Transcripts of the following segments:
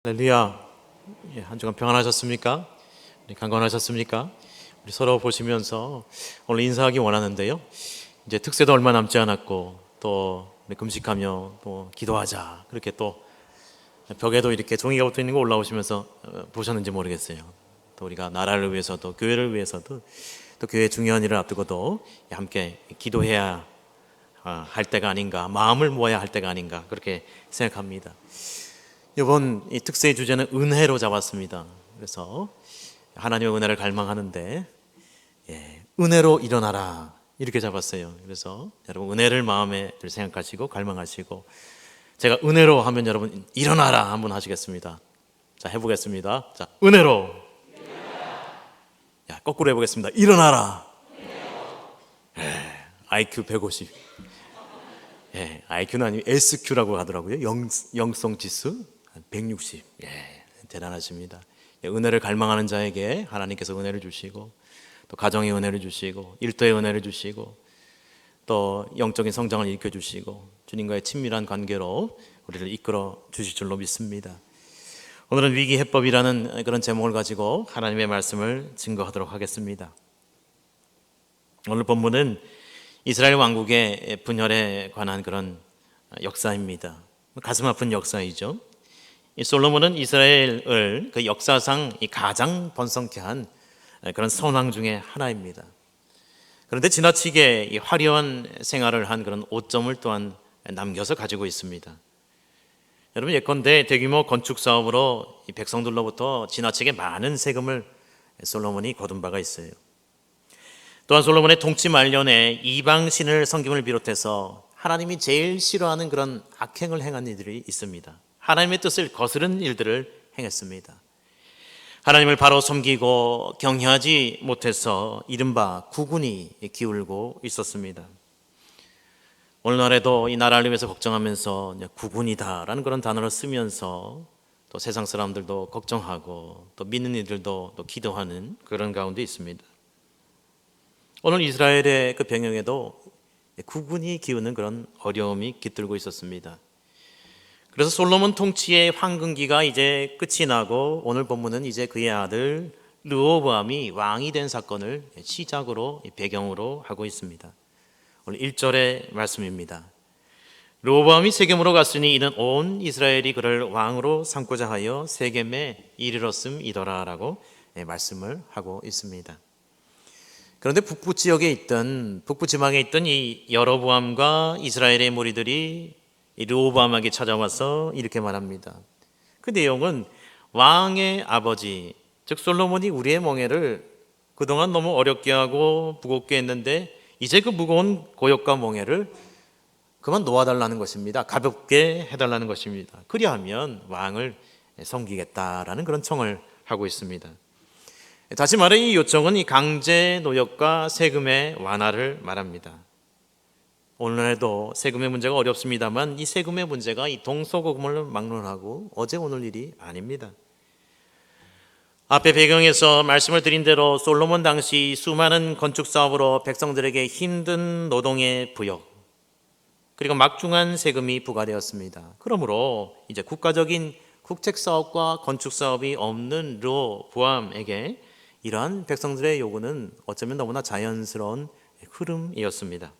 할렐루야. 한 주간 평안하셨습니까? 강건하셨습니까? 우리 서로 보시면서 오늘 인사하기 원하는데요. 이제 특세도 얼마 남지 않았고 또 우리 금식하며 또 기도하자. 그렇게 또 벽에도 이렇게 종이가 붙어 있는 거 올라오시면서 보셨는지 모르겠어요. 또 우리가 나라를 위해서도 교회를 위해서도 또 교회 중요한 일을 앞두고도 함께 기도해야 할 때가 아닌가, 마음을 모아야 할 때가 아닌가 그렇게 생각합니다. 이번 이 특세의 주제는 은혜로 잡았습니다. 그래서 하나님의 은혜를 갈망하는데 은혜로 일어나라 이렇게 잡았어요. 그래서 여러분 은혜를 마음에 늘 생각하시고 갈망하시고, 제가 은혜로 하면 여러분 일어나라 한번 하시겠습니다. 자, 해보겠습니다. 자, 은혜로. 야, 거꾸로 해보겠습니다. 일어나라. IQ 150. IQ는 아니고 SQ라고 하더라고요. 영성 지수 160. 대단하십니다. 은혜를 갈망하는 자에게 하나님께서 은혜를 주시고, 또 가정의 은혜를 주시고, 일터의 은혜를 주시고, 또 영적인 성장을 일으켜 주시고, 주님과의 친밀한 관계로 우리를 이끌어 주실 줄로 믿습니다. 오늘은 위기 해법이라는 그런 제목을 가지고 하나님의 말씀을 증거하도록 하겠습니다. 오늘 본문은 이스라엘 왕국의 분열에 관한 그런 역사입니다. 가슴 아픈 역사이죠. 솔로몬은 이스라엘을 그 역사상 가장 번성케 한 그런 선왕 중에 하나입니다. 그런데 지나치게 화려한 생활을 한 그런 오점을 또한 남겨서 가지고 있습니다. 여러분, 예컨대 대규모 건축 사업으로 이 백성들로부터 지나치게 많은 세금을 솔로몬이 거둔 바가 있어요. 또한 솔로몬의 통치 말년에 이방신을 섬김을 비롯해서 하나님이 제일 싫어하는 그런 악행을 행한 이들이 있습니다. 하나님의 뜻을 거스른 일들을 행했습니다. 하나님을 바로 섬기고 경외하지 못해서 이른바 국운이 기울고 있었습니다. 오늘날에도 이 나라를 위해서 걱정하면서 국운이다라는 그런 단어를 쓰면서 또 세상 사람들도 걱정하고 또 믿는 이들도 또 기도하는 그런 가운데 있습니다. 오늘 이스라엘의 그 병영에도 국운이 기우는 그런 어려움이 깃들고 있었습니다. 그래서 솔로몬 통치의 황금기가 이제 끝이 나고 오늘 본문은 이제 그의 아들 르호보암이 왕이 된 사건을 시작으로 배경으로 하고 있습니다. 오늘 1절의 말씀입니다. 르호보암이 세겜으로 갔으니 이는 온 이스라엘이 그를 왕으로 삼고자 하여 세겜에 이르렀음이더라라고 말씀을 하고 있습니다. 그런데 북부 지역에 있던, 북부 지방에 있던 이 여로보암과 이스라엘의 무리들이 르호보암에게 찾아와서 이렇게 말합니다. 그 내용은 왕의 아버지, 즉 솔로몬이 우리의 멍에를 그동안 너무 어렵게 하고 무겁게 했는데 이제 그 무거운 고역과 멍에를 그만 놓아달라는 것입니다. 가볍게 해달라는 것입니다. 그리하면 왕을 섬기겠다라는 그런 청을 하고 있습니다. 다시 말해 이 요청은 이 강제 노역과 세금의 완화를 말합니다. 오늘날에도 세금의 문제가 어렵습니다만 이 세금의 문제가 이 동서고금을 막론하고 어제 오늘 일이 아닙니다. 앞에 배경에서 말씀을 드린 대로 솔로몬 당시 수많은 건축 사업으로 백성들에게 힘든 노동의 부역 그리고 막중한 세금이 부과되었습니다. 그러므로 이제 국가적인 국책 사업과 건축 사업이 없는 르호보암에게 이러한 백성들의 요구는 어쩌면 너무나 자연스러운 흐름이었습니다.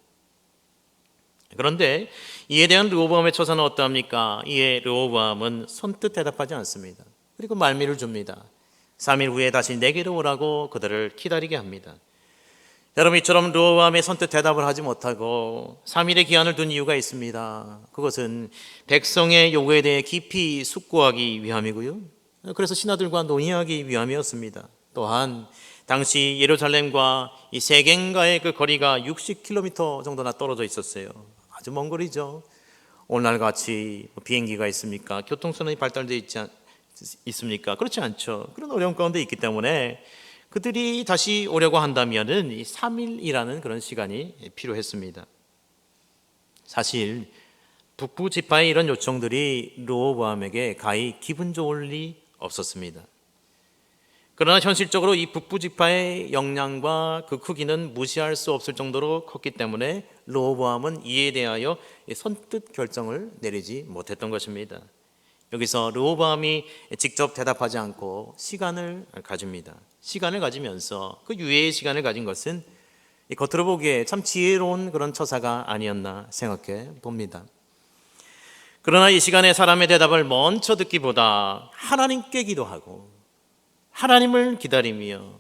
그런데 이에 대한 르호보암의 처사는 어떠합니까? 이에 르호보암은 선뜻 대답하지 않습니다. 그리고 말미를 줍니다. 3일 후에 다시 내게로 오라고 그들을 기다리게 합니다. 여러분, 이처럼 르호보암의 선뜻 대답을 하지 못하고 3일의 기한을 둔 이유가 있습니다. 그것은 백성의 요구에 대해 깊이 숙고하기 위함이고요. 그래서 신하들과 논의하기 위함이었습니다. 또한 당시 예루살렘과 이 세겜과의 그 거리가 60km 정도나 떨어져 있었어요. 아주 먼 거리죠. 오늘날 같이 비행기가 있습니까? 교통수단이 발달되어 있습니까? 그렇지 않죠. 그런 어려움 가운데 있기 때문에 그들이 다시 오려고 한다면은 이 3일이라는 그런 시간이 필요했습니다. 사실 북부 지파의 이런 요청들이 르호보암에게 가히 기분 좋을 리 없었습니다. 그러나 현실적으로 이 북부 지파의 역량과 그 크기는 무시할 수 없을 정도로 컸기 때문에 르호보암은 이에 대하여 선뜻 결정을 내리지 못했던 것입니다. 여기서 르호보암이 직접 대답하지 않고 시간을 가집니다. 시간을 가지면서 그 유예의 시간을 가진 것은 겉으로 보기에 참 지혜로운 그런 처사가 아니었나 생각해 봅니다. 그러나 이 시간에 사람의 대답을 먼저 듣기보다 하나님께 기도하고 하나님을 기다리며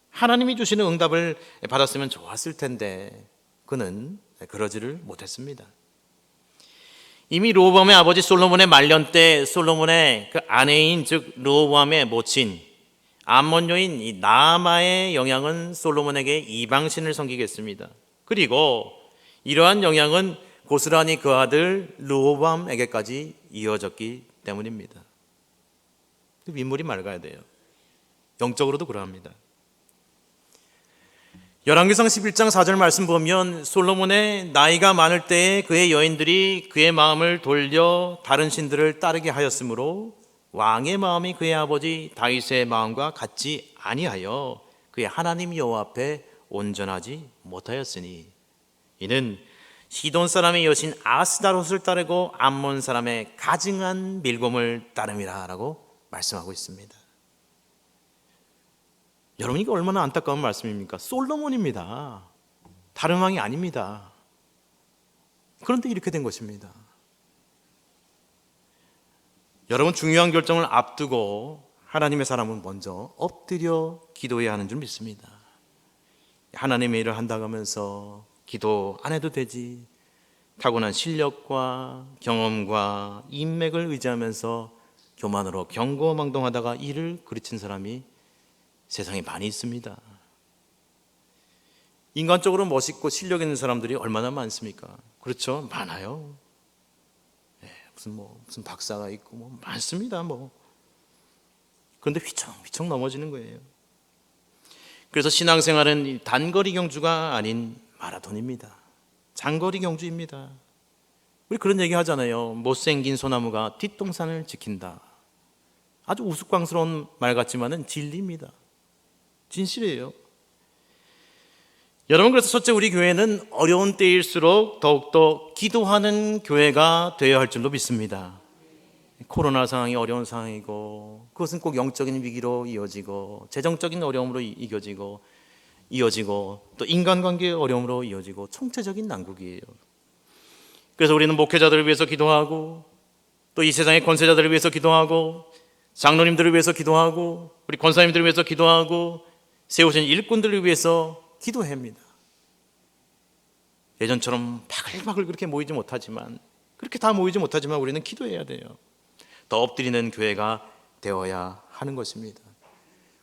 하나님이 주시는 응답을 받았으면 좋았을 텐데 그는 그러지를 못했습니다. 이미 르호보암의 아버지 솔로몬의 말년 때 솔로몬의 그 아내인 즉 르호보암의 모친 암몬 여인 이 나아마의 영향은 솔로몬에게 이방신을 섬기게 했습니다. 그리고 이러한 영향은 고스란히 그 아들 르호보암에게까지 이어졌기 때문입니다. 윗물이 맑아야 돼요. 영적으로도 그러합니다. 열왕기상 11장 4절 말씀 보면 솔로몬의 나이가 많을 때에 그의 여인들이 그의 마음을 돌려 다른 신들을 따르게 하였으므로 왕의 마음이 그의 아버지 다윗의 마음과 같지 아니하여 그의 하나님 여호와 앞에 온전하지 못하였으니 이는 시돈 사람의 여신 아스다롯을 따르고 암몬 사람의 가증한 밀곰을 따름이라 라고 말씀하고 있습니다. 여러분 이게 얼마나 안타까운 말씀입니까? 솔로몬입니다. 다른 왕이 아닙니다. 그런데 이렇게 된 것입니다. 여러분 중요한 결정을 앞두고 하나님의 사람은 먼저 엎드려 기도해야 하는 줄 믿습니다. 하나님의 일을 한다고 하면서 기도 안 해도 되지, 타고난 실력과 경험과 인맥을 의지하면서 교만으로 경거망동하다가 일을 그르친 사람이 세상에 많이 있습니다. 인간적으로 멋있고 실력 있는 사람들이 얼마나 많습니까? 그렇죠? 많아요. 무슨 박사가 있고 많습니다. 그런데 휘청휘청 넘어지는 거예요. 그래서 신앙생활은 단거리 경주가 아닌 마라톤입니다. 장거리 경주입니다. 우리 그런 얘기 하잖아요. 못생긴 소나무가 뒷동산을 지킨다. 아주 우스꽝스러운 말 같지만은 진리입니다. 진실이에요. 여러분, 그래서 첫째 우리 교회는 어려운 때일수록 더욱더 기도하는 교회가 되어야 할 줄로 믿습니다. 코로나 상황이 어려운 상황이고 그것은 꼭 영적인 위기로 이어지고 재정적인 어려움으로 이어지고 또 인간관계의 어려움으로 이어지고 총체적인 난국이에요. 그래서 우리는 목회자들을 위해서 기도하고 또 이 세상의 권세자들을 위해서 기도하고 장로님들을 위해서 기도하고 우리 권사님들을 위해서 기도하고 세우신 일꾼들을 위해서 기도합니다. 예전처럼 바글바글 그렇게 모이지 못하지만 그렇게 다 모이지 못하지만 우리는 기도해야 돼요. 더 엎드리는 교회가 되어야 하는 것입니다.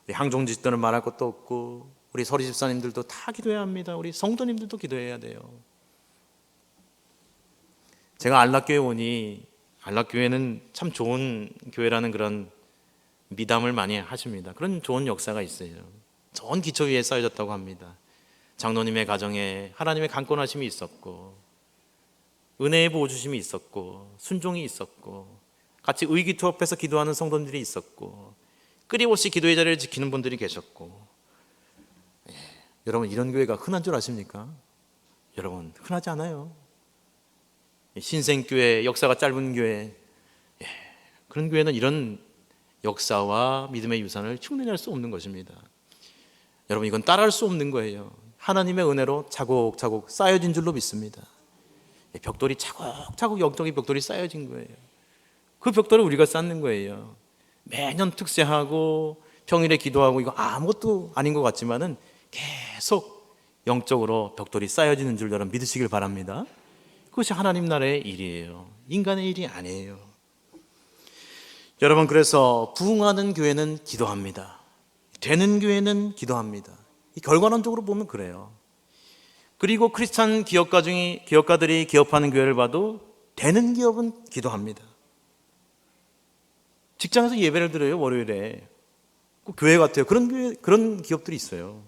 우리 항종지 집사는 말할 것도 없고 우리 서리 집사님들도 다 기도해야 합니다. 우리 성도님들도 기도해야 돼요. 제가 안락교회 오니 안락교회는 참 좋은 교회라는 그런 미담을 많이 하십니다. 그런 좋은 역사가 있어요. 좋은 기초 위에 쌓여졌다고 합니다. 장로님의 가정에 하나님의 강권하심이 있었고 은혜의 보호주심이 있었고 순종이 있었고 같이 의기투합해서 기도하는 성도들이 있었고 끊임없이 기도의 자리를 지키는 분들이 계셨고 여러분 이런 교회가 흔한 줄 아십니까? 여러분 흔하지 않아요. 신생교회, 역사가 짧은 교회 그런 교회는 이런 역사와 믿음의 유산을 흉내낼 수 없는 것입니다. 여러분 이건 따라할 수 없는 거예요. 하나님의 은혜로 차곡차곡 쌓여진 줄로 믿습니다. 벽돌이 차곡차곡 영적인 벽돌이 쌓여진 거예요. 그 벽돌을 우리가 쌓는 거예요. 매년 특세하고 평일에 기도하고 이거 아무것도 아닌 것 같지만은 계속 영적으로 벽돌이 쌓여지는 줄 여러분 믿으시길 바랍니다. 그것이 하나님 나라의 일이에요. 인간의 일이 아니에요. 여러분 그래서 부흥하는 교회는 기도합니다. 되는 교회는 기도합니다. 결과론적으로 보면 그래요. 그리고 크리스찬 기업가들이 기업하는 교회를 봐도 되는 기업은 기도합니다. 직장에서 예배를 드려요. 월요일에 꼭 교회 같아요. 그런 기업들이 있어요.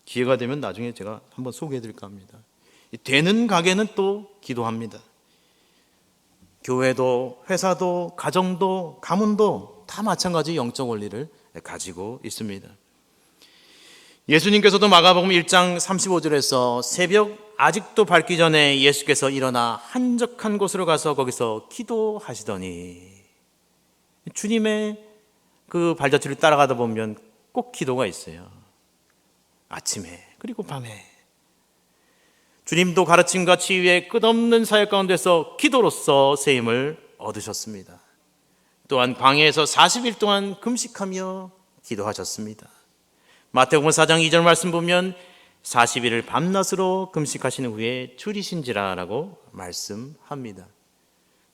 기회가 되면 나중에 제가 한번 소개해 드릴까 합니다. 되는 가게는 또 기도합니다. 교회도 회사도 가정도 가문도 다 마찬가지 영적 원리를 가지고 있습니다. 예수님께서도 마가복음 1장 35절에서 새벽 아직도 밝기 전에 예수께서 일어나 한적한 곳으로 가서 거기서 기도하시더니 주님의 그 발자취를 따라가다 보면 꼭 기도가 있어요. 아침에 그리고 밤에. 주님도 가르침과 치유의 끝없는 사역 가운데서 기도로서 세임을 얻으셨습니다. 또한 방해에서 40일 동안 금식하며 기도하셨습니다. 마태복음 4장 2절 말씀 보면 40일을 밤낮으로 금식하신 후에 줄이신지라라고 말씀합니다.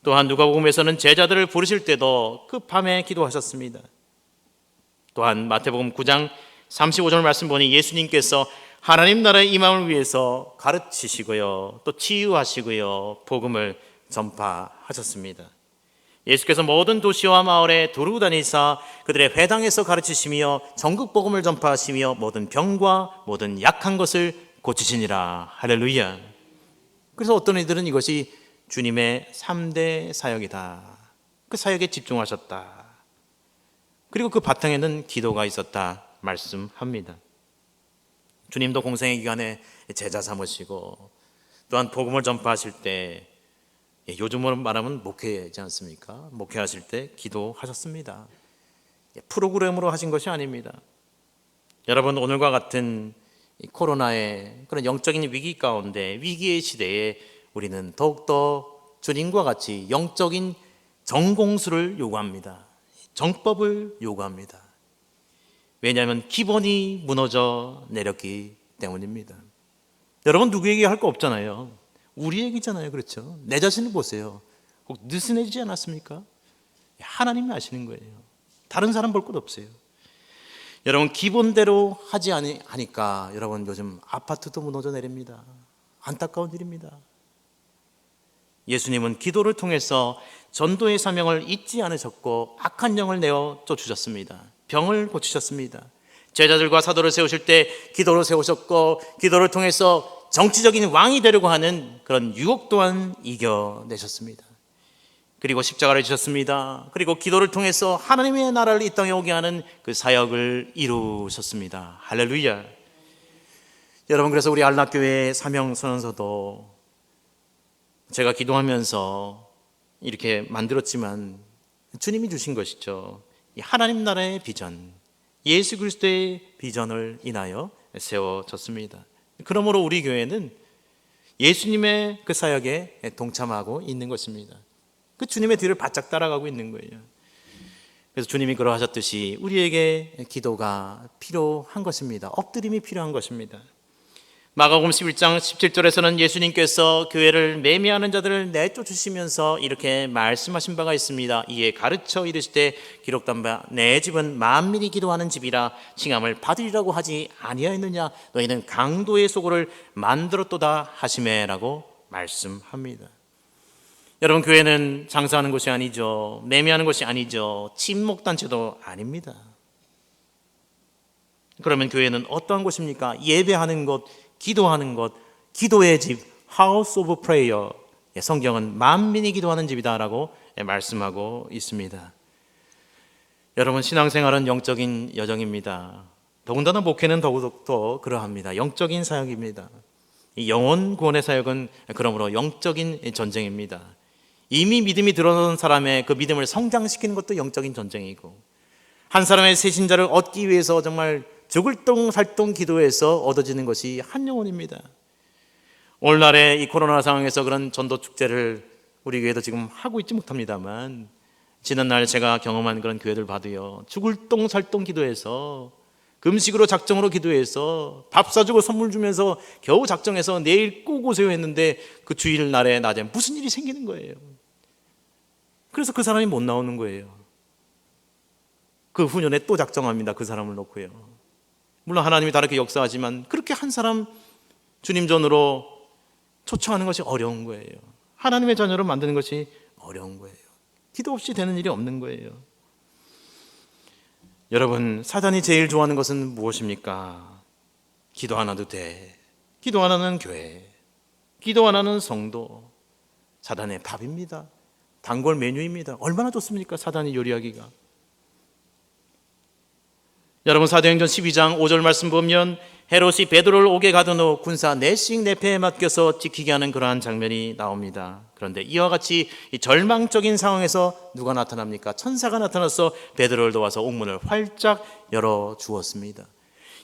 또한 누가복음에서는 제자들을 부르실 때도 그 밤에 기도하셨습니다. 또한 마태복음 9장 35절 말씀 보니 예수님께서 하나님 나라의 임함을 위해서 가르치시고요, 또 치유하시고요, 복음을 전파하셨습니다. 예수께서 모든 도시와 마을에 두루 다니사 그들의 회당에서 가르치시며 전국 복음을 전파하시며 모든 병과 모든 약한 것을 고치시니라. 할렐루야. 그래서 어떤 이들은 이것이 주님의 3대 사역이다, 그 사역에 집중하셨다, 그리고 그 바탕에는 기도가 있었다 말씀합니다. 주님도 공생의 기간에 제자 삼으시고 또한 복음을 전파하실 때, 요즘으로 말하면 목회지 않습니까? 목회하실 때 기도하셨습니다. 프로그램으로 하신 것이 아닙니다. 여러분, 오늘과 같은 코로나의 그런 영적인 위기 가운데, 위기의 시대에 우리는 더욱더 주님과 같이 영적인 정공수를 요구합니다. 정법을 요구합니다. 왜냐하면 기본이 무너져 내렸기 때문입니다. 여러분, 누구에게 할 거 없잖아요. 우리 얘기잖아요. 그렇죠? 내 자신을 보세요. 꼭 느슨해지지 않았습니까? 하나님이 아시는 거예요. 다른 사람 볼 것 없어요. 여러분, 기본대로 하지 않으니까 여러분, 요즘 아파트도 무너져 내립니다. 안타까운 일입니다. 예수님은 기도를 통해서 전도의 사명을 잊지 않으셨고 악한 영을 내어 쫓으셨습니다. 병을 고치셨습니다. 제자들과 사도를 세우실 때 기도를 세우셨고, 기도를 통해서 정치적인 왕이 되려고 하는 그런 유혹 또한 이겨내셨습니다. 그리고 십자가를 지셨습니다. 그리고 기도를 통해서 하나님의 나라를 이 땅에 오게 하는 그 사역을 이루셨습니다. 할렐루야. 여러분, 그래서 우리 알락교회 사명선언서도 제가 기도하면서 이렇게 만들었지만 주님이 주신 것이죠. 하나님 나라의 비전, 예수 그리스도의 비전을 인하여 세워졌습니다. 그러므로 우리 교회는 예수님의 그 사역에 동참하고 있는 것입니다. 그 주님의 뒤를 바짝 따라가고 있는 거예요. 그래서 주님이 그러하셨듯이 우리에게 기도가 필요한 것입니다. 엎드림이 필요한 것입니다. 마가복음 11장 17절에서는 예수님께서 교회를 매매하는 자들을 내쫓으시면서 이렇게 말씀하신 바가 있습니다. 이에 가르쳐 이르시되 기록된 바 내 집은 만민이 기도하는 집이라 칭함을 받으리라고 하지 아니하였느냐. 너희는 강도의 소굴을 만들었도다 하시매라고 말씀합니다. 여러분, 교회는 장사하는 곳이 아니죠. 매매하는 곳이 아니죠. 친목단체도 아닙니다. 그러면 교회는 어떠한 곳입니까? 예배하는 곳, 기도하는 것, 기도의 집, House of Prayer. 성경은 만민이 기도하는 집이다라고 말씀하고 있습니다. 여러분, 신앙생활은 영적인 여정입니다. 더군다나 목회는 더욱더 그러합니다. 영적인 사역입니다. 이 영혼 구원의 사역은 그러므로 영적인 전쟁입니다. 이미 믿음이 들어선 사람의 그 믿음을 성장시키는 것도 영적인 전쟁이고, 한 사람의 새 신자를 얻기 위해서 정말 죽을 똥살똥 기도해서 얻어지는 것이 한 영혼입니다. 오늘날의 이 코로나 상황에서 그런 전도 축제를 우리 교회도 지금 하고 있지 못합니다만, 지난날 제가 경험한 그런 교회들 봐도요, 죽을 똥살똥 기도해서, 금식으로 작정으로 기도해서, 밥 사주고 선물 주면서 겨우 작정해서 내일 꼭 오세요 했는데 그 주일날에 낮에 무슨 일이 생기는 거예요. 그래서 그 사람이 못 나오는 거예요. 그 후년에 또 작정합니다. 그 사람을 놓고요. 물론 하나님이 다르게 역사하지만 그렇게 한 사람 주님 전으로 초청하는 것이 어려운 거예요. 하나님의 자녀로 만드는 것이 어려운 거예요. 기도 없이 되는 일이 없는 거예요. 여러분, 사단이 제일 좋아하는 것은 무엇입니까? 기도 하나도 돼. 기도 하나는 교회. 기도 하나는 성도. 사단의 밥입니다. 단골 메뉴입니다. 얼마나 좋습니까? 사단이 요리하기가. 여러분, 사도행전 12장 5절 말씀 보면 헤롯이 베드로를 옥에 가둔 후 군사 넷씩 내패에 맡겨서 지키게 하는 그러한 장면이 나옵니다. 그런데 이와 같이 이 절망적인 상황에서 누가 나타납니까? 천사가 나타나서 베드로를 도와서 옥문을 활짝 열어 주었습니다.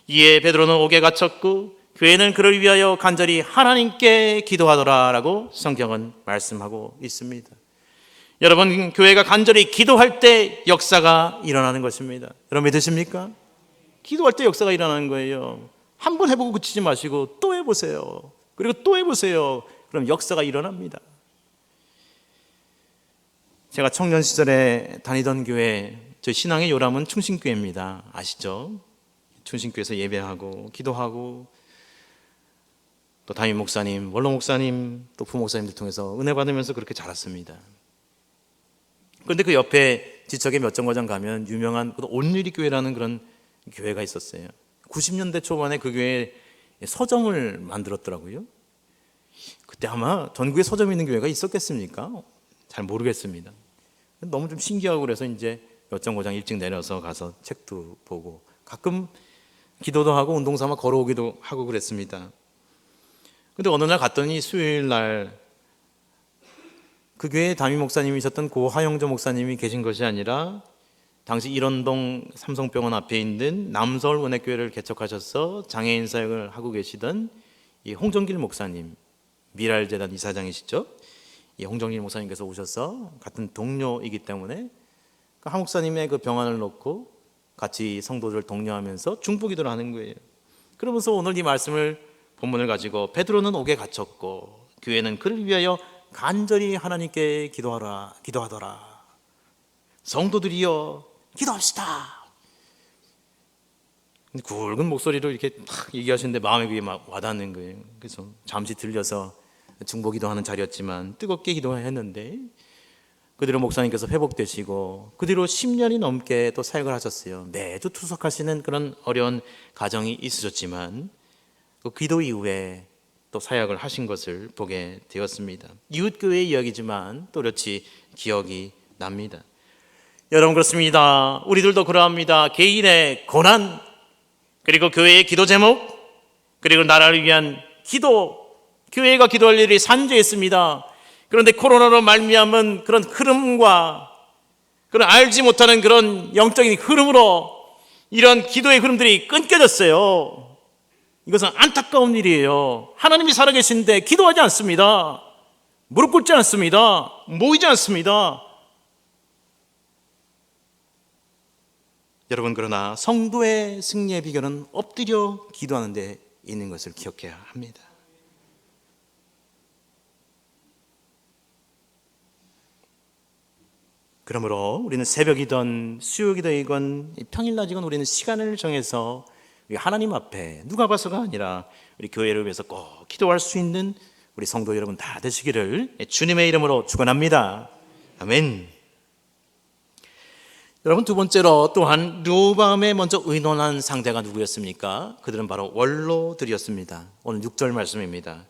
이에 베드로는 옥에 갇혔고 교회는 그를 위하여 간절히 하나님께 기도하더라라고 성경은 말씀하고 있습니다. 여러분, 교회가 간절히 기도할 때 역사가 일어나는 것입니다. 여러분 믿으십니까? 기도할 때 역사가 일어나는 거예요. 한 번 해보고 그치지 마시고 또 해보세요. 그리고 또 해보세요. 그럼 역사가 일어납니다. 제가 청년 시절에 다니던 교회, 저 신앙의 요람은 충신교회입니다. 아시죠? 충신교회에서 예배하고 기도하고 또 담임 목사님, 원로 목사님, 또 부목사님들 통해서 은혜 받으면서 그렇게 자랐습니다. 그런데 그 옆에 지척에 몇 정거장 가면 유명한 온누리 교회라는 그런 교회가 있었어요. 90년대 초반에 그 교회에 서점을 만들었더라고요. 그때 아마 전국에 서점이 있는 교회가 있었겠습니까? 잘 모르겠습니다. 너무 좀 신기하고 그래서 이제 몇 정거장 일찍 내려서 가서 책도 보고 가끔 기도도 하고 운동 삼아 걸어오기도 하고 그랬습니다. 근데 어느 날 갔더니 수요일 날 그 교회 담임 목사님이셨던 고 하영조 목사님이 계신 것이 아니라 당시 일원동 삼성병원 앞에 있는 남서울 은혜교회를 개척하셔서 장애인 사역을 하고 계시던 이 홍정길 목사님, 미랄재단 이사장이시죠? 이 홍정길 목사님께서 오셔서 같은 동료이기 때문에 그 하 목사님의 그 병안을 놓고 같이 성도들을 독려하면서 중보기도를 하는 거예요. 그러면서 오늘 이 말씀을 본문을 가지고 베드로는 옥에 갇혔고 교회는 그를 위하여 간절히 하나님께 기도하더라. 성도들이여 기도합시다. 굵은 목소리로 이렇게 탁 얘기하시는데 마음에 그게 막 와닿는 거예요. 그래서 잠시 들려서 중보기도하는 자리였지만 뜨겁게 기도했는데 그 뒤로 목사님께서 회복되시고 그 뒤로 10년이 넘게 또 사역을 하셨어요. 매주 투석하시는 그런 어려운 가정이 있으셨지만 그 기도 이후에 또 사역을 하신 것을 보게 되었습니다. 이웃교회의 이야기지만 또렷이 기억이 납니다. 여러분 그렇습니다. 우리들도 그러합니다. 개인의 고난, 그리고 교회의 기도 제목, 그리고 나라를 위한 기도, 교회가 기도할 일이 산재했습니다. 그런데 코로나로 말미암은 그런 흐름과 그런 알지 못하는 그런 영적인 흐름으로 이런 기도의 흐름들이 끊겨졌어요. 이것은 안타까운 일이에요. 하나님이 살아계신데 기도하지 않습니다. 무릎 꿇지 않습니다. 모이지 않습니다. 여러분 그러나 성도의 승리의 비결은 엎드려 기도하는 데 있는 것을 기억해야 합니다. 그러므로 우리는 새벽이든 수요기도이건 평일낮이건 우리는 시간을 정해서 우리 하나님 앞에 누가 봐서가 아니라 우리 교회를 위해서 꼭 기도할 수 있는 우리 성도 여러분 다 되시기를 주님의 이름으로 축원합니다. 아멘. 여러분 두 번째로 또한 르호보암에 먼저 의논한 상대가 누구였습니까? 그들은 바로 원로들이었습니다. 오늘 6절 말씀입니다.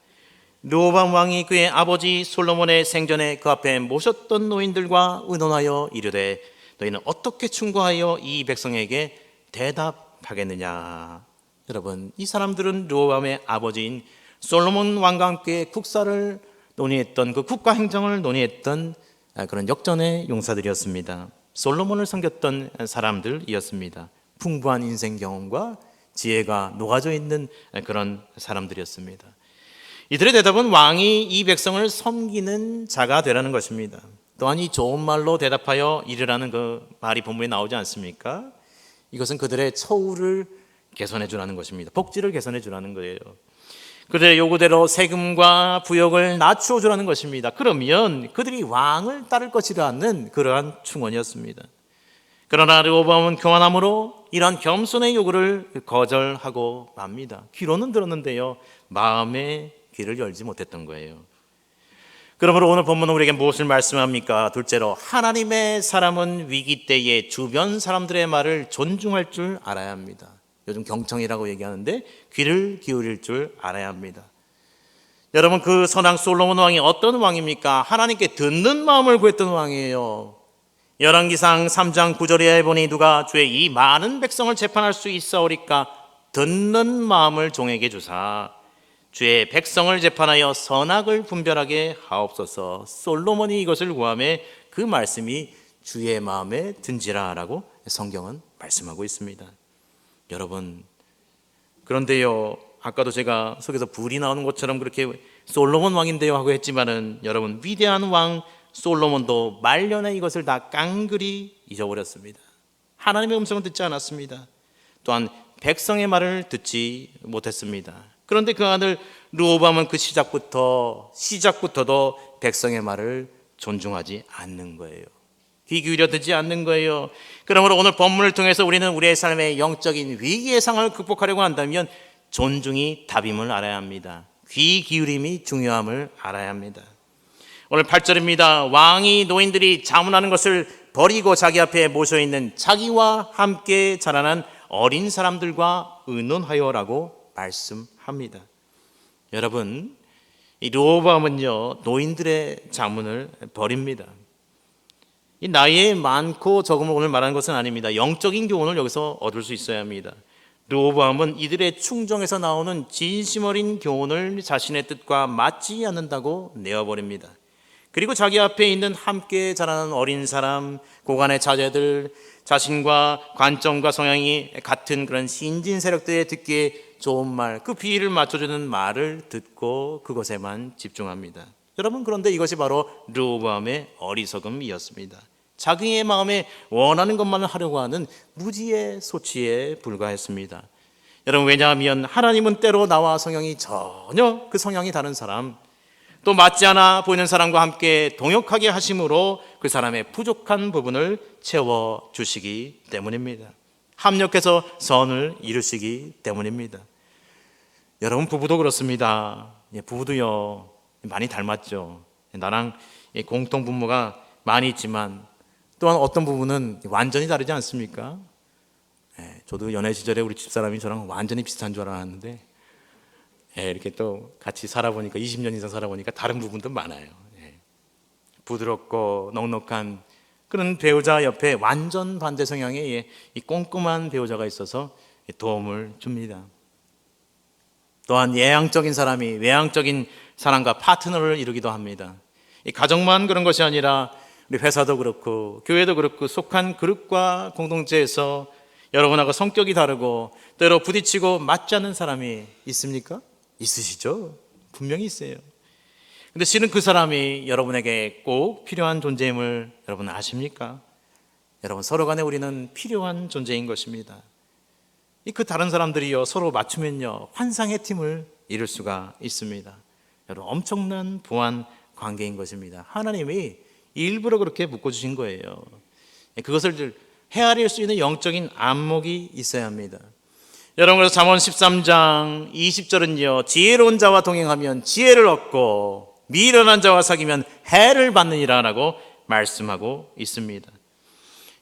르호보암 왕이 그의 아버지 솔로몬의 생전에 그 앞에 모셨던 노인들과 의논하여 이르되 너희는 어떻게 충고하여 이 백성에게 대답하겠느냐. 여러분 이 사람들은 르호보암의 아버지인 솔로몬 왕과 함께 국사를 논의했던 그 국가 행정을 논의했던 그런 역전의 용사들이었습니다. 솔로몬을 섬겼던 사람들이었습니다. 풍부한 인생 경험과 지혜가 녹아져 있는 그런 사람들이었습니다. 이들의 대답은 왕이 이 백성을 섬기는 자가 되라는 것입니다. 또한 이 좋은 말로 대답하여 이르라는 그 말이 본문에 나오지 않습니까? 이것은 그들의 처우를 개선해 주라는 것입니다. 복지를 개선해 주라는 거예요. 그들의 요구대로 세금과 부역을 낮추어 주라는 것입니다. 그러면 그들이 왕을 따를 것이라는 그러한 충언이었습니다. 그러나 르호보암은 교만함으로 이러한 겸손의 요구를 거절하고 맙니다. 귀로는 들었는데요, 마음의 귀를 열지 못했던 거예요. 그러므로 오늘 본문은 우리에게 무엇을 말씀합니까? 둘째로 하나님의 사람은 위기 때에 주변 사람들의 말을 존중할 줄 알아야 합니다. 요즘 경청이라고 얘기하는데 귀를 기울일 줄 알아야 합니다. 여러분 그 선왕 솔로몬 왕이 어떤 왕입니까? 하나님께 듣는 마음을 구했던 왕이에요. 열왕기상 3장 9절에 보니 누가 주의 이 많은 백성을 재판할 수 있사오리까 듣는 마음을 종에게 주사 주의 백성을 재판하여 선악을 분별하게 하옵소서. 솔로몬이 이것을 구하매 그 말씀이 주의 마음에 든지라라고 성경은 말씀하고 있습니다. 여러분, 그런데요, 아까도 제가 속에서 불이 나오는 것처럼 그렇게 솔로몬 왕인데요 하고 했지만은, 여러분, 위대한 왕 솔로몬도 말년에 이것을 다 깡그리 잊어버렸습니다. 하나님의 음성을 듣지 않았습니다. 또한 백성의 말을 듣지 못했습니다. 그런데 그 아들 르호보암은 그 시작부터도 백성의 말을 존중하지 않는 거예요. 귀 기울여 듣지 않는 거예요. 그러므로 오늘 본문을 통해서 우리는 우리의 삶의 영적인 위기의 상황을 극복하려고 한다면 존중이 답임을 알아야 합니다. 귀 기울임이 중요함을 알아야 합니다. 오늘 8절입니다. 왕이 노인들이 자문하는 것을 버리고 자기 앞에 모셔있는 자기와 함께 자라난 어린 사람들과 의논하여라고 말씀합니다. 여러분, 이 르호보암은요, 노인들의 자문을 버립니다. 이 나이에 많고 적음을 오늘 말하는 것은 아닙니다. 영적인 교훈을 여기서 얻을 수 있어야 합니다. 르호보암은 이들의 충정에서 나오는 진심 어린 교훈을 자신의 뜻과 맞지 않는다고 내어버립니다. 그리고 자기 앞에 있는 함께 자라는 어린 사람, 고관의 자제들, 자신과 관점과 성향이 같은 그런 신진 세력들에 듣기에 좋은 말, 그 비위를 맞춰주는 말을 듣고 그것에만 집중합니다. 여러분, 그런데 이것이 바로 르호보암의 어리석음이었습니다. 자기의 마음에 원하는 것만 하려고 하는 무지의 소치에 불과했습니다. 여러분, 왜냐하면 하나님은 때로 나와 성향이 전혀 그 성향이 다른 사람, 또 맞지 않아 보이는 사람과 함께 동역하게 하심으로 그 사람의 부족한 부분을 채워주시기 때문입니다. 합력해서 선을 이루시기 때문입니다. 여러분, 부부도 그렇습니다. 부부도요, 많이 닮았죠. 나랑 공통 분모가 많이 있지만 또한 어떤 부분은 완전히 다르지 않습니까? 저도 연애 시절에 우리 집사람이 저랑 완전히 비슷한 줄 알았는데 이렇게 또 같이 살아보니까 20년 이상 살아보니까 다른 부분도 많아요. 부드럽고 넉넉한 그런 배우자 옆에 완전 반대 성향의 이 꼼꼼한 배우자가 있어서 도움을 줍니다. 또한 예양적인 사람이 외향적인 사람과 파트너를 이루기도 합니다. 이 가정만 그런 것이 아니라 우리 회사도 그렇고 교회도 그렇고 속한 그룹과 공동체에서 여러분하고 성격이 다르고 때로 부딪히고 맞지 않는 사람이 있습니까? 있으시죠? 분명히 있어요. 근데 실은 그 사람이 여러분에게 꼭 필요한 존재임을 여러분 아십니까? 여러분, 서로 간에 우리는 필요한 존재인 것입니다. 그 다른 사람들이요, 서로 맞추면요, 환상의 팀을 이룰 수가 있습니다. 여러분, 엄청난 보완 관계인 것입니다. 하나님이 일부러 그렇게 묶어주신 거예요. 그것을 헤아릴 수 있는 영적인 안목이 있어야 합니다. 여러분, 그래서 잠언 13장 20절은요, 지혜로운 자와 동행하면 지혜를 얻고 미련한 자와 사귀면 해를 받느니라 라고 말씀하고 있습니다.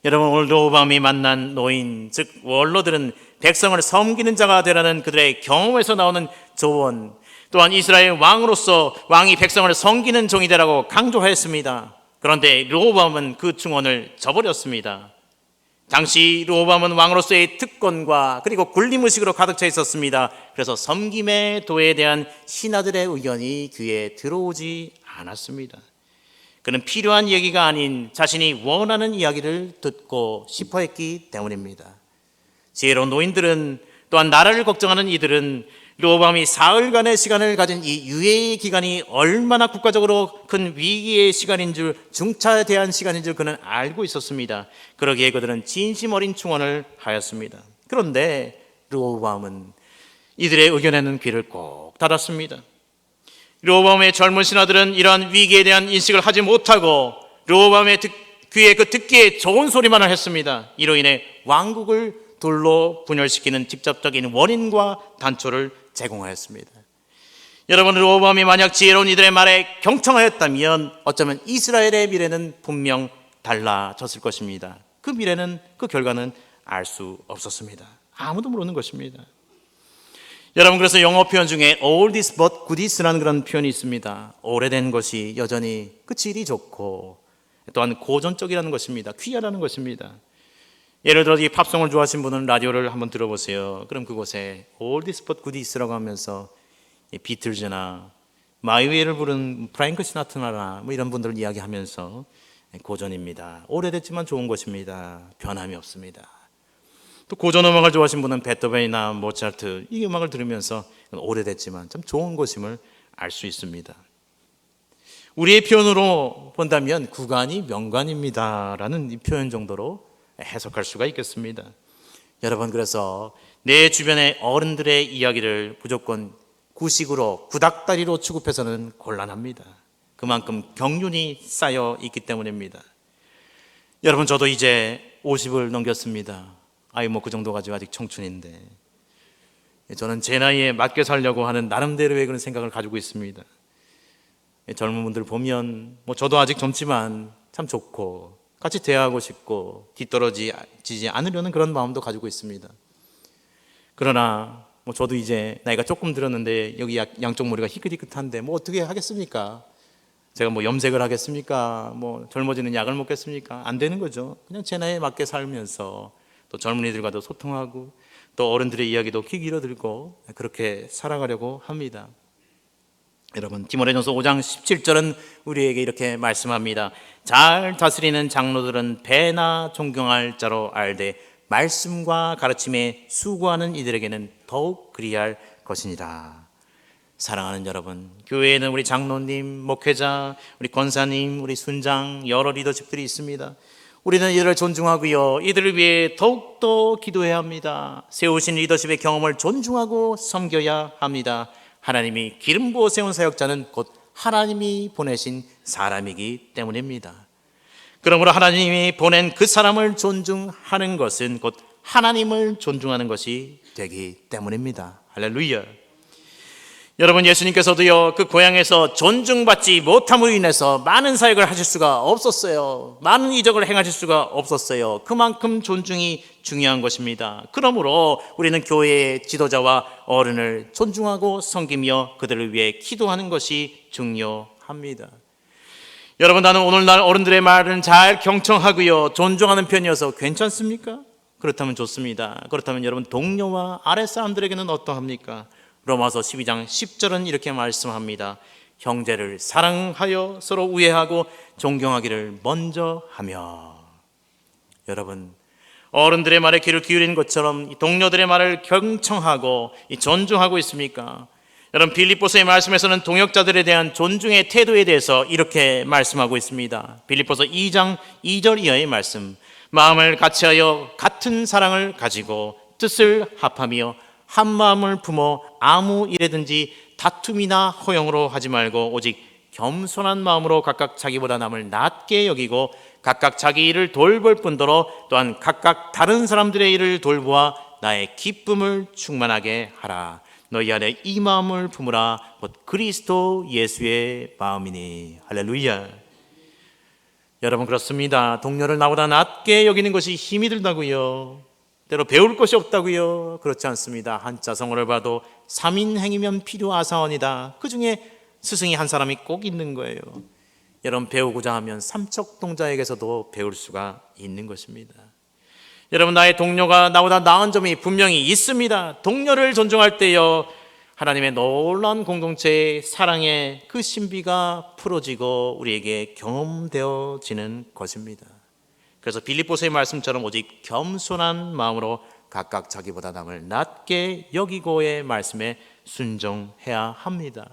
여러분, 오늘 르호보암이 만난 노인, 즉 원로들은 백성을 섬기는 자가 되라는 그들의 경험에서 나오는 조언, 또한 이스라엘 왕으로서 왕이 백성을 섬기는 종이 되라고 강조했습니다. 그런데 르호보암은 그 충언을 저버렸습니다. 당시 르호보암은 왕으로서의 특권과 그리고 군림의식으로 가득 차 있었습니다. 그래서 섬김의 도에 대한 신하들의 의견이 귀에 들어오지 않았습니다. 그는 필요한 얘기가 아닌 자신이 원하는 이야기를 듣고 싶어 했기 때문입니다. 지혜로운 노인들은, 또한 나라를 걱정하는 이들은 르호보암이 사흘간의 시간을 가진 이 유예의 기간이 얼마나 국가적으로 큰 위기의 시간인 줄, 중차대한 시간인 줄 그는 알고 있었습니다. 그러기에 그들은 진심 어린 충언을 하였습니다. 그런데 르호보암은 이들의 의견에는 귀를 꼭 닫았습니다. 르호보암의 젊은 신하들은 이러한 위기에 대한 인식을 하지 못하고 르호보암의 귀에 그 듣기에 좋은 소리만을 했습니다. 이로 인해 왕국을 돌로 분열시키는 직접적인 원인과 단초를 제공하였습니다. 여러분, 르호보암이 만약 지혜로운 이들의 말에 경청하였다면 어쩌면 이스라엘의 미래는 분명 달라졌을 것입니다. 그 미래는, 그 결과는 알 수 없었습니다. 아무도 모르는 것입니다. 여러분, 그래서 영어 표현 중에 old is but good is라는 그런 표현이 있습니다. 오래된 것이 여전히 그 질이 좋고 또한 고전적이라는 것입니다. 귀하다는 것입니다. 예를 들어 이 팝송을 좋아하시는 분은 라디오를 한번 들어보세요. 그럼 그곳에 올디스 봇 구디스라고 하면서 이 비틀즈나 마이웨이를 부른 프랭크 시나트라나 뭐 이런 분들을 이야기하면서 고전입니다. 오래됐지만 좋은 것입니다. 변함이 없습니다. 또 고전 음악을 좋아하시는 분은 베토벤이나 모차르트 이 음악을 들으면서 오래됐지만 참 좋은 것임을 알 수 있습니다. 우리의 표현으로 본다면 구간이 명관입니다라는 이 표현 정도로 해석할 수가 있겠습니다. 여러분, 그래서 내 주변의 어른들의 이야기를 무조건 구식으로 구닥다리로 취급해서는 곤란합니다. 그만큼 경륜이 쌓여 있기 때문입니다. 여러분, 저도 이제 50을 넘겼습니다. 뭐 그 정도 가지고 아직 청춘인데 저는 제 나이에 맞게 살려고 하는 나름대로의 그런 생각을 가지고 있습니다. 젊은 분들 보면 저도 아직 젊지만 참 좋고 같이 대화하고 싶고 뒤떨어지지 않으려는 그런 마음도 가지고 있습니다. 그러나 저도 이제 나이가 조금 들었는데 여기 양쪽 머리가 희끗희끗한데 어떻게 하겠습니까? 제가 염색을 하겠습니까? 젊어지는 약을 먹겠습니까? 안 되는 거죠. 그냥 제 나이에 맞게 살면서 또 젊은이들과도 소통하고 또 어른들의 이야기도 귀 기울여 들고 그렇게 살아가려고 합니다. 여러분, 디모데전서 5장 17절은 우리에게 이렇게 말씀합니다. 잘 다스리는 장로들은 배나 존경할 자로 알되 말씀과 가르침에 수고하는 이들에게는 더욱 그리할 것이니라. 사랑하는 여러분, 교회에는 우리 장로님, 목회자, 우리 권사님, 우리 순장 여러 리더십들이 있습니다. 우리는 이들을 존중하고요, 이들을 위해 더욱더 기도해야 합니다. 세우신 리더십의 경험을 존중하고 섬겨야 합니다. 하나님이 기름 부어 세운 사역자는 곧 하나님이 보내신 사람이기 때문입니다. 그러므로 하나님이 보낸 그 사람을 존중하는 것은 곧 하나님을 존중하는 것이 되기 때문입니다. 할렐루야. 여러분, 예수님께서도요, 그 고향에서 존중받지 못함으로 인해서 많은 사역을 하실 수가 없었어요. 많은 이적을 행하실 수가 없었어요. 그만큼 존중이 중요한 것입니다. 그러므로 우리는 교회의 지도자와 어른을 존중하고 섬기며 그들을 위해 기도하는 것이 중요합니다. 여러분, 나는 오늘날 어른들의 말은 잘 경청하고요, 존중하는 편이어서 괜찮습니까? 그렇다면 좋습니다. 그렇다면 여러분, 동료와 아랫사람들에게는 어떠합니까? 로마서 12장 10절은 이렇게 말씀합니다. 형제를 사랑하여 서로 우애하고 존경하기를 먼저 하며. 여러분, 어른들의 말에 귀를 기울이는 것처럼 동료들의 말을 경청하고 존중하고 있습니까? 여러분, 빌립보서의 말씀에서는 동역자들에 대한 존중의 태도에 대해서 이렇게 말씀하고 있습니다. 빌립보서 2장 2절 이하의 말씀. 마음을 같이하여 같은 사랑을 가지고 뜻을 합하며 한 마음을 품어 아무 일에든지 다툼이나 허용으로 하지 말고 오직 겸손한 마음으로 각각 자기보다 남을 낮게 여기고 각각 자기 일을 돌볼 뿐더러 또한 각각 다른 사람들의 일을 돌보아 나의 기쁨을 충만하게 하라. 너희 안에 이 마음을 품으라. 곧 그리스도 예수의 마음이니. 할렐루야. 여러분, 그렇습니다. 동료를 나보다 낮게 여기는 것이 힘이 들다고요, 때로 배울 것이 없다고요? 그렇지 않습니다. 한자성어를 봐도 3인 행위면 필요하사원이다. 그 중에 스승이 한 사람이 꼭 있는 거예요. 여러분, 배우고자 하면 삼척동자에게서도 배울 수가 있는 것입니다. 여러분, 나의 동료가 나보다 나은 점이 분명히 있습니다. 동료를 존중할 때요, 하나님의 놀라운 공동체의 사랑의 그 신비가 풀어지고 우리에게 경험되어지는 것입니다. 그래서 빌립보서의 말씀처럼 오직 겸손한 마음으로 각각 자기보다 남을 낮게 여기고의 말씀에 순종해야 합니다.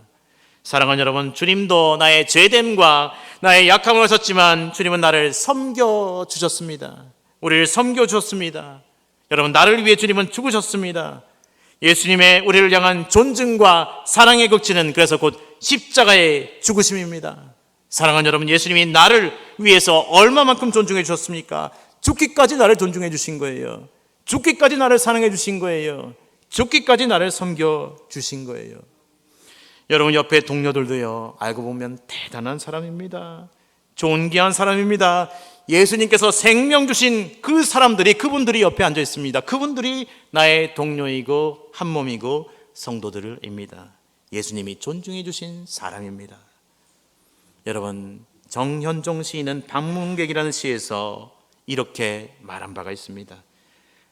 사랑하는 여러분, 주님도 나의 죄됨과 나의 약함을 하셨지만 주님은 나를 섬겨주셨습니다. 우리를 섬겨주셨습니다. 여러분, 나를 위해 주님은 죽으셨습니다. 예수님의 우리를 향한 존중과 사랑의 극치는 그래서 곧 십자가의 죽으심입니다. 사랑하는 여러분, 예수님이 나를 위해서 얼마만큼 존중해 주셨습니까? 죽기까지 나를 존중해 주신 거예요. 죽기까지 나를 사랑해 주신 거예요. 죽기까지 나를 섬겨 주신 거예요. 여러분, 옆에 동료들도요, 알고 보면 대단한 사람입니다. 존귀한 사람입니다. 예수님께서 생명 주신 그 사람들이, 그분들이 옆에 앉아 있습니다. 그분들이 나의 동료이고 한 몸이고 성도들입니다. 예수님이 존중해 주신 사람입니다. 여러분, 정현종 시인은 방문객이라는 시에서 이렇게 말한 바가 있습니다.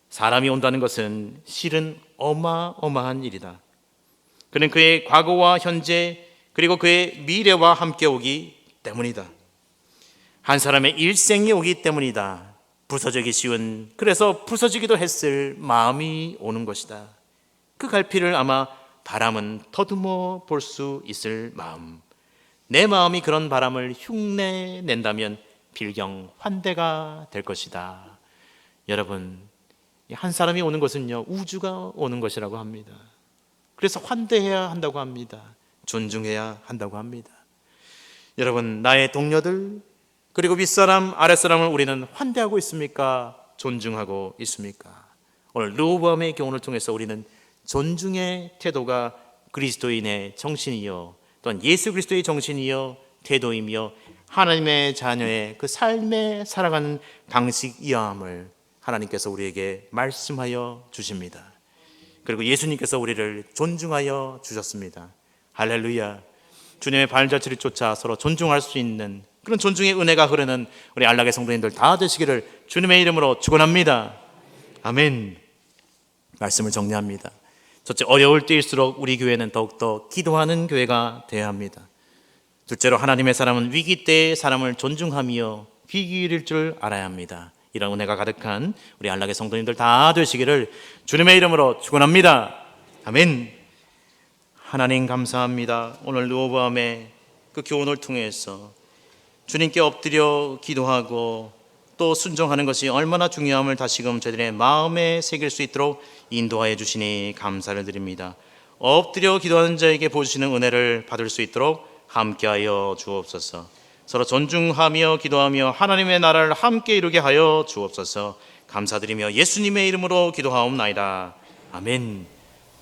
사람이 온다는 것은 실은 어마어마한 일이다. 그는 그의 과거와 현재 그리고 그의 미래와 함께 오기 때문이다. 한 사람의 일생이 오기 때문이다. 부서지기 쉬운, 그래서 부서지기도 했을 마음이 오는 것이다. 그 갈피를 아마 바람은 더듬어 볼 수 있을 마음. 내 마음이 그런 바람을 흉내 낸다면 필경 환대가 될 것이다. 여러분, 한 사람이 오는 것은요, 우주가 오는 것이라고 합니다. 그래서 환대해야 한다고 합니다. 존중해야 한다고 합니다. 여러분, 나의 동료들 그리고 윗사람 아랫사람을 우리는 환대하고 있습니까? 존중하고 있습니까? 오늘 르호보암의 교훈을 통해서 우리는 존중의 태도가 그리스도인의 정신이요, 또한 예수 그리스도의 정신이요 태도이며 하나님의 자녀의 그 삶에 살아가는 방식이야함을 하나님께서 우리에게 말씀하여 주십니다. 그리고 예수님께서 우리를 존중하여 주셨습니다. 할렐루야. 주님의 발자취를 쫓아 서로 존중할 수 있는 그런 존중의 은혜가 흐르는 우리 안락의 성도님들 다 되시기를 주님의 이름으로 축원합니다. 아멘. 말씀을 정리합니다. 첫째, 어려울 때일수록 우리 교회는 더욱더 기도하는 교회가 되어야 합니다. 둘째로, 하나님의 사람은 위기 때에 사람을 존중하며 귀 기울일 줄 알아야 합니다. 이런 은혜가 가득한 우리 안락의 성도님들 다 되시기를 주님의 이름으로 축원합니다. 아멘. 하나님 감사합니다. 오늘 르호보암의 그 교훈을 통해서 주님께 엎드려 기도하고 또 순종하는 것이 얼마나 중요함을 다시금 저희들의 마음에 새길 수 있도록 인도하여 주시니 감사를 드립니다. 엎드려 기도하는 자에게 보여주시는 은혜를 받을 수 있도록 함께하여 주옵소서. 서로 존중하며 기도하며 하나님의 나라를 함께 이루게 하여 주옵소서. 감사드리며 예수님의 이름으로 기도하옵나이다. 아멘.